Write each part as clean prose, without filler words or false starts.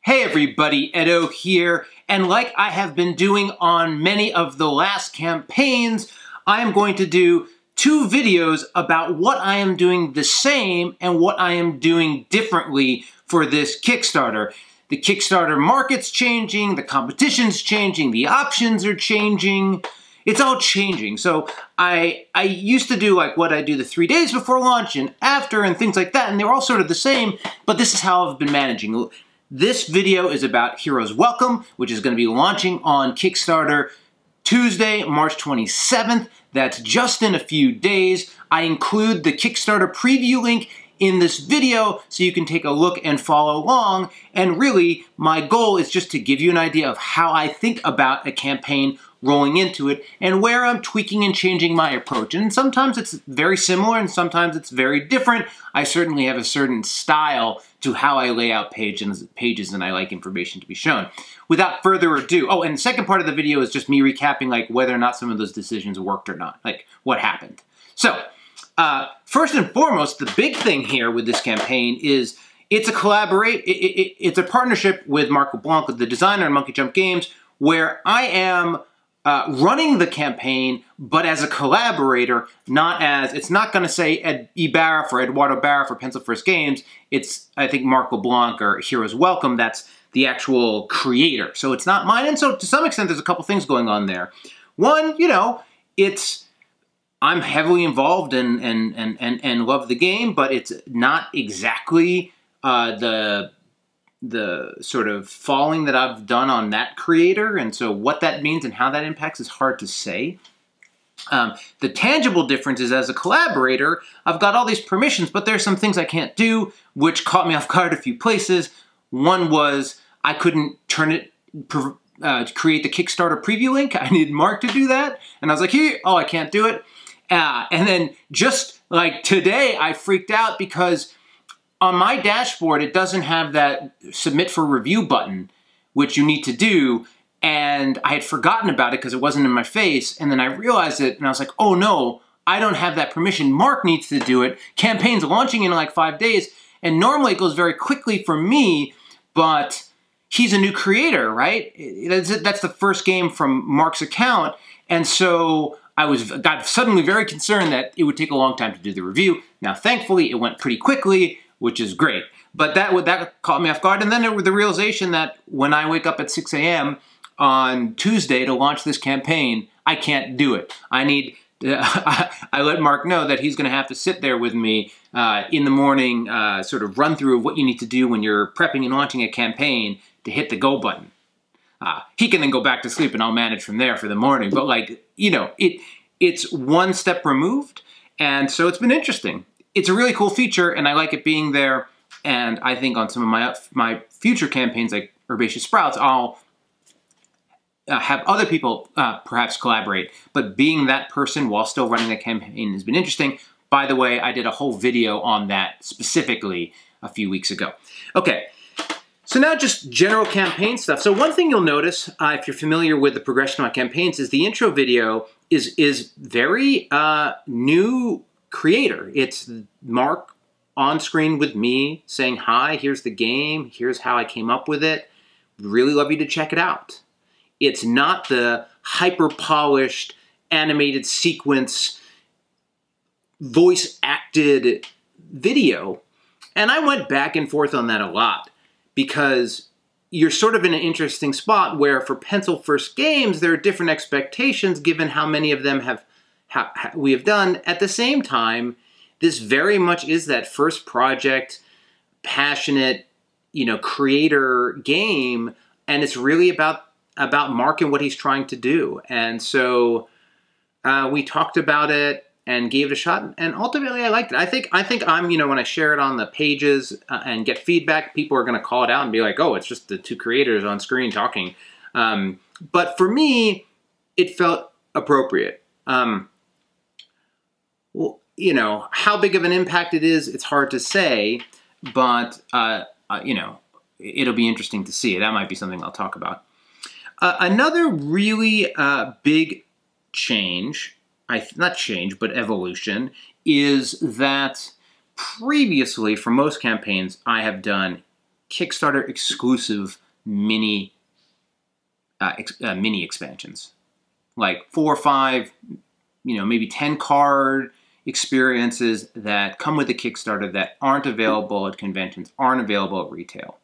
Hey everybody, Edo here, and like I have been doing on many of the last campaigns, I am going to do two videos about what I am doing the same and what I am doing differently for this Kickstarter. The Kickstarter market's changing, the competition's changing, the options are changing. It's all changing. So I used to do like what I do the 3 days before launch and after and things like that, and they're all sort of the same, but this is how I've been managing. This video is about Heroes Welcome, which is going to be launching on Kickstarter Tuesday, March 27th. That's just in a few days. I include the Kickstarter preview link in this video so you can take a look and follow along. And really, my goal is just to give you an idea of how I think about a campaign rolling into it and where I'm tweaking and changing my approach. And sometimes it's very similar and sometimes it's very different. I certainly have a certain style to how I lay out pages and I like information to be shown. Without further ado, oh, and the second part of the video is just me recapping like whether or not some of those decisions worked or not, like what happened. So, first and foremost, the big thing here with this campaign is it's a partnership with Mark LeBlanc, the designer at Monkey Jump Games, where I am running the campaign, but as a collaborator, it's not going to say Ed Barra or Eduardo Barra for Pencil First Games. It's, I think, Mark LeBlanc or Heroes Welcome. That's the actual creator. So it's not mine. And so to some extent, there's a couple things going on there. One, you know, I'm heavily involved and love the game, but it's not exactly the sort of following that I've done on that creator, and so what that means and how that impacts is hard to say. The tangible difference is as a collaborator, I've got all these permissions, but there's some things I can't do, which caught me off guard a few places. One was I couldn't create the Kickstarter preview link. I needed Mark to do that, and I was like, I can't do it. And then just like today, I freaked out because on my dashboard, it doesn't have that submit for review button, which you need to do, and I had forgotten about it because it wasn't in my face, and then I realized it, and I was like, oh no, I don't have that permission. Mark needs to do it. Campaign's launching in like 5 days, and normally it goes very quickly for me, but he's a new creator, right? That's the first game from Mark's account, and so I got suddenly very concerned that it would take a long time to do the review. Now, thankfully, it went pretty quickly, which is great. But that caught me off guard. And then there was the realization that when I wake up at 6 a.m. on Tuesday to launch this campaign, I can't do it. I let Mark know that he's going to have to sit there with me in the morning, sort of run through what you need to do when you're prepping and launching a campaign to hit the go button. He can then go back to sleep and I'll manage from there for the morning. But like, you know, it's one step removed. And so it's been interesting. It's a really cool feature, and I like it being there, and I think on some of my future campaigns, like Herbaceous Sprouts, I'll have other people perhaps collaborate, but being that person while still running the campaign has been interesting. By the way, I did a whole video on that specifically a few weeks ago. Okay, so now just general campaign stuff. So one thing you'll notice, if you're familiar with the progression on campaigns, is the intro video is very new creator. It's Mark on screen with me saying, hi, here's the game, here's how I came up with it. Really love you to check it out. It's not the hyper-polished, animated sequence, voice-acted video. And I went back and forth on that a lot because you're sort of in an interesting spot where for Pencil First Games, there are different expectations given how many of them we have done. At the same time, this very much is that first project, passionate, you know, creator game, and it's really about Mark and what he's trying to do. And so we talked about it and gave it a shot, and ultimately I liked it. I think I'm, you know, when I share it on the pages and get feedback, people are going to call it out and be like, oh, it's just the two creators on screen talking. But for me, it felt appropriate. Well, you know, how big of an impact it is, it's hard to say, but, you know, it'll be interesting to see. That might be something I'll talk about. Another really big change, not change, but evolution, is that previously, for most campaigns, I have done Kickstarter exclusive mini expansions, like 4 or 5, maybe 10 card experiences that come with the Kickstarter that aren't available at conventions, aren't available at retail.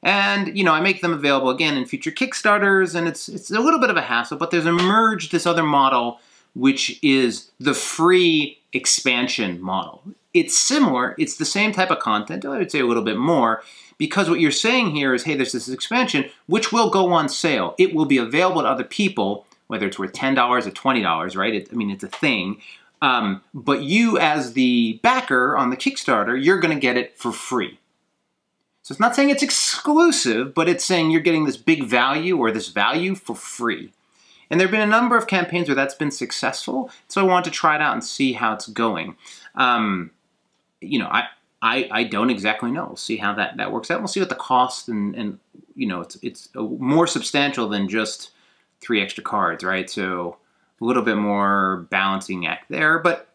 And, I make them available again in future Kickstarters, and it's a little bit of a hassle, but there's emerged this other model, which is the free expansion model. It's similar, it's the same type of content, I would say a little bit more, because what you're saying here is, hey, there's this expansion, which will go on sale. It will be available to other people, whether it's worth $10 or $20, right? It's a thing. But you, as the backer on the Kickstarter, you're going to get it for free. So it's not saying it's exclusive, but it's saying you're getting this big value or this value for free. And there have been a number of campaigns where that's been successful, so I wanted to try it out and see how it's going. I don't exactly know. We'll see how that works out. We'll see what the cost and it's more substantial than just 3 extra cards, right? So a little bit more balancing act there, but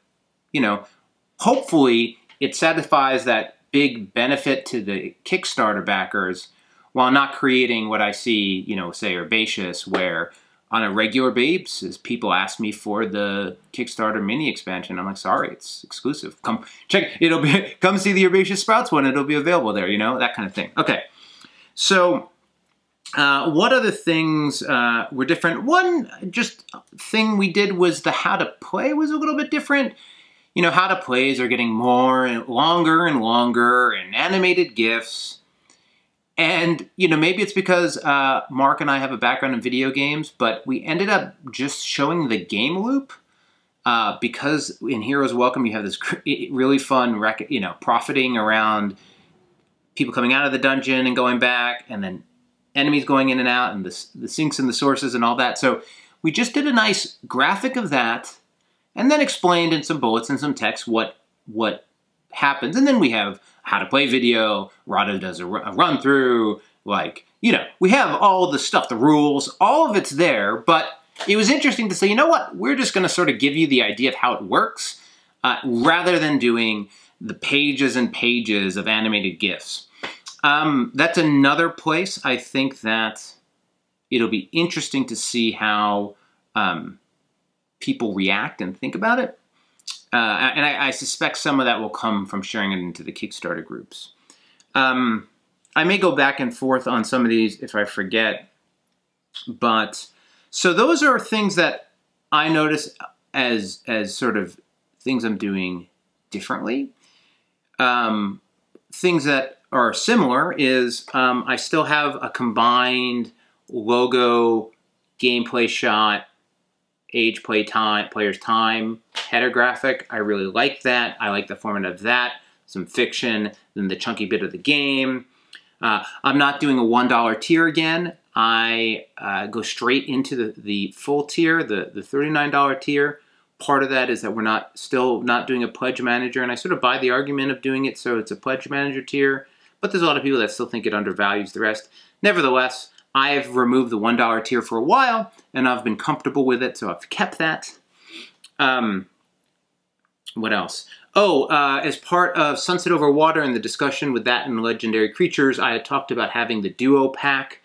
hopefully it satisfies that big benefit to the Kickstarter backers while not creating what I see, say Herbaceous, where on a regular basis, people ask me for the Kickstarter mini expansion. I'm like, sorry, it's exclusive. Come check, come see the Herbaceous Sprouts one. It'll be available there, that kind of thing. Okay, so what other things were different? One just thing we did was the how to play was a little bit different. How to plays are getting more and longer and animated GIFs. And, maybe it's because Mark and I have a background in video games, but we ended up just showing the game loop because in Heroes Welcome you have this really fun, profiting around people coming out of the dungeon and going back, and then enemies going in and out, and the sinks and the sources and all that. So we just did a nice graphic of that, and then explained in some bullets and some text what happens. And then we have how to play video, Rado does a run through, we have all the stuff, the rules, all of it's there, but it was interesting to say, we're just gonna sort of give you the idea of how it works, rather than doing the pages and pages of animated GIFs. That's another place I think that it'll be interesting to see how people react and think about it. And I suspect some of that will come from sharing it into the Kickstarter groups. I may go back and forth on some of these if I forget. But, so those are things that I notice as sort of things I'm doing differently. Things that are similar is I still have a combined logo, gameplay shot, age, play time, player's time, header graphic. I really like that. I like the format of that. Some fiction, then the chunky bit of the game. I'm not doing a $1 tier again. I go straight into the full tier, the $39 tier. Part of that is that we're still not doing a pledge manager, and I sort of buy the argument of doing it so it's a pledge manager tier, but there's a lot of people that still think it undervalues the rest. Nevertheless, I've removed the $1 tier for a while, and I've been comfortable with it, so I've kept that. What else? Oh, as part of Sunset Over Water and the discussion with that and Legendary Creatures, I had talked about having the duo pack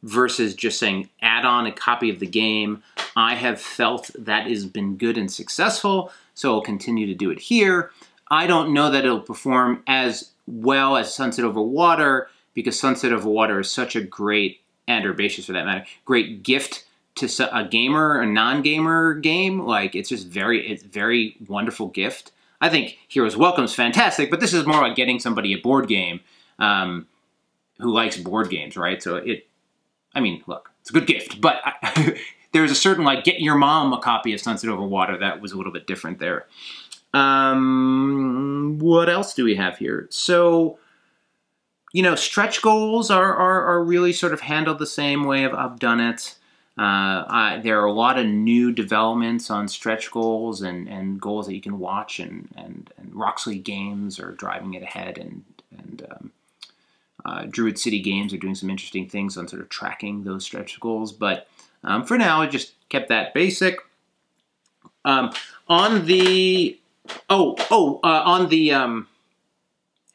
versus just saying add on a copy of the game. I have felt that has been good and successful, so I'll continue to do it here. I don't know that it'll perform as well as Sunset Over Water, because Sunset Over Water is such a great, and Herbaceous for that matter, great gift to a gamer, a non-gamer game. Like, it's just very wonderful gift. I think Heroes Welcome is fantastic, but this is more about getting somebody a board game who likes board games, right? So look, it's a good gift, but there's a certain, get your mom a copy of Sunset Over Water. That was a little bit different there. What else do we have here? So, stretch goals are really sort of handled the same way I've done it. There are a lot of new developments on stretch goals and goals that you can watch, and Roxley Games are driving it ahead, and Druid City Games are doing some interesting things on sort of tracking those stretch goals. But for now, I just kept that basic. On the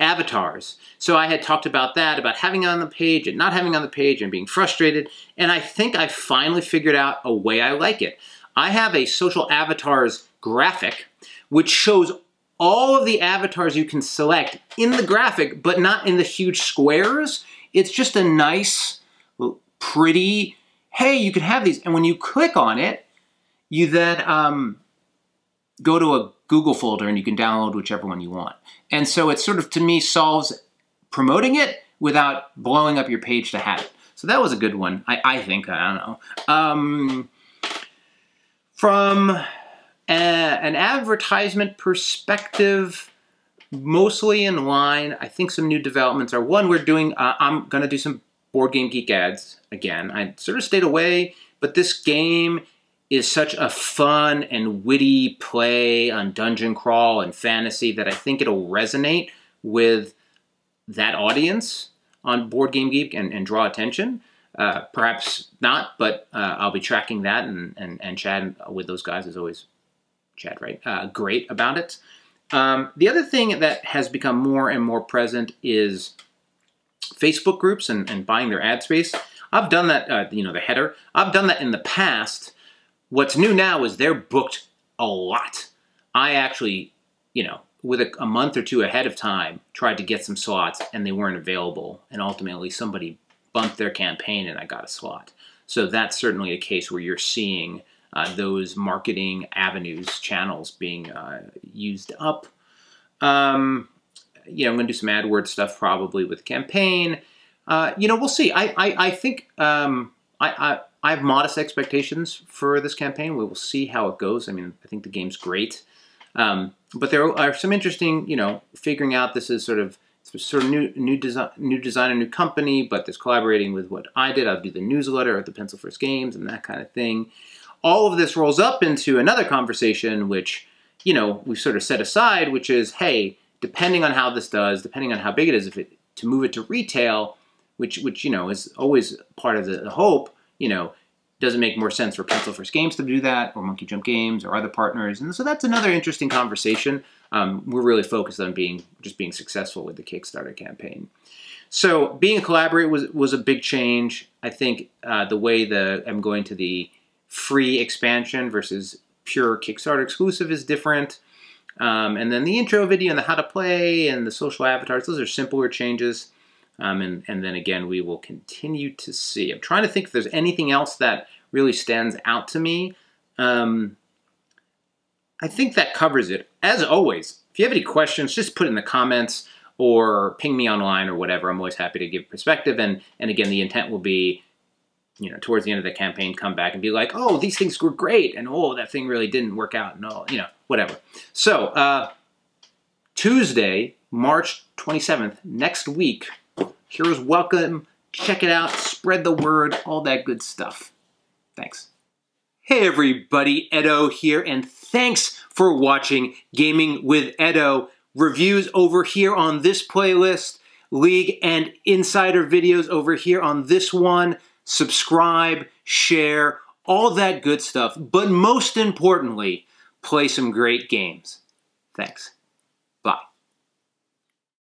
avatars. So I had talked about that, about having it on the page and not having it on the page and being frustrated. And I think I finally figured out a way I like it. I have a social avatars graphic, which shows all of the avatars you can select in the graphic, but not in the huge squares. It's just a nice, pretty, hey, you can have these. And when you click on it, you then go to a Google folder and you can download whichever one you want. And so it sort of, to me, solves promoting it without blowing up your page to have it. So that was a good one, I think. I don't know. From an advertisement perspective, mostly in line. I think some new developments are, one, we're doing, I'm going to do some Board Game Geek ads again. I sort of stayed away, but this game is such a fun and witty play on dungeon crawl and fantasy that I think it'll resonate with that audience on Board Game Geek and draw attention. Perhaps not, but I'll be tracking that, and Chad with those guys is always, Chad, right? Great about it. The other thing that has become more and more present is Facebook groups and buying their ad space. I've done that, you know, the header. I've done that in the past. What's new now is they're booked a lot. I actually, you know, with a month or two ahead of time, tried to get some slots and they weren't available. And ultimately somebody bumped their campaign and I got a slot. So that's certainly a case where you're seeing those marketing avenues, channels being used up. You know, I'm going to do some AdWords stuff probably with campaign. You know, we'll see. I think I have modest expectations for this campaign. We will see how it goes. I mean, I think the game's great. But there are some interesting, you know, figuring out this is sort of new design, a new company, but there's collaborating with what I did. I'll do the newsletter at the Pencil First Games and that kind of thing. All of this rolls up into another conversation, which, you know, we've sort of set aside, which is, hey, depending on how this does, depending on how big it is, to move it to retail, which you know, is always part of the hope, you know, does it make more sense for Pencil First Games to do that, or Monkey Jump Games, or other partners? And so that's another interesting conversation. We're really focused on just being successful with the Kickstarter campaign. So being a collaborator was a big change. I think the way I'm going to the free expansion versus pure Kickstarter exclusive is different. And then the intro video and the how to play and the social avatars, those are simpler changes. And then again, we will continue to see. I'm trying to think if there's anything else that really stands out to me. I think that covers it. As always, if you have any questions, just put it in the comments or ping me online or whatever. I'm always happy to give perspective. And again, the intent will be, you know, towards the end of the campaign, come back and be like, oh, these things were great. And oh, that thing really didn't work out. No, you know, whatever. So Tuesday, March 27th, next week, Heroes Welcome. Check it out. Spread the word. All that good stuff. Thanks. Hey everybody, Edo here, and thanks for watching Gaming with Edo. Reviews over here on this playlist, League and Insider videos over here on this one. Subscribe, share, all that good stuff. But most importantly, play some great games. Thanks.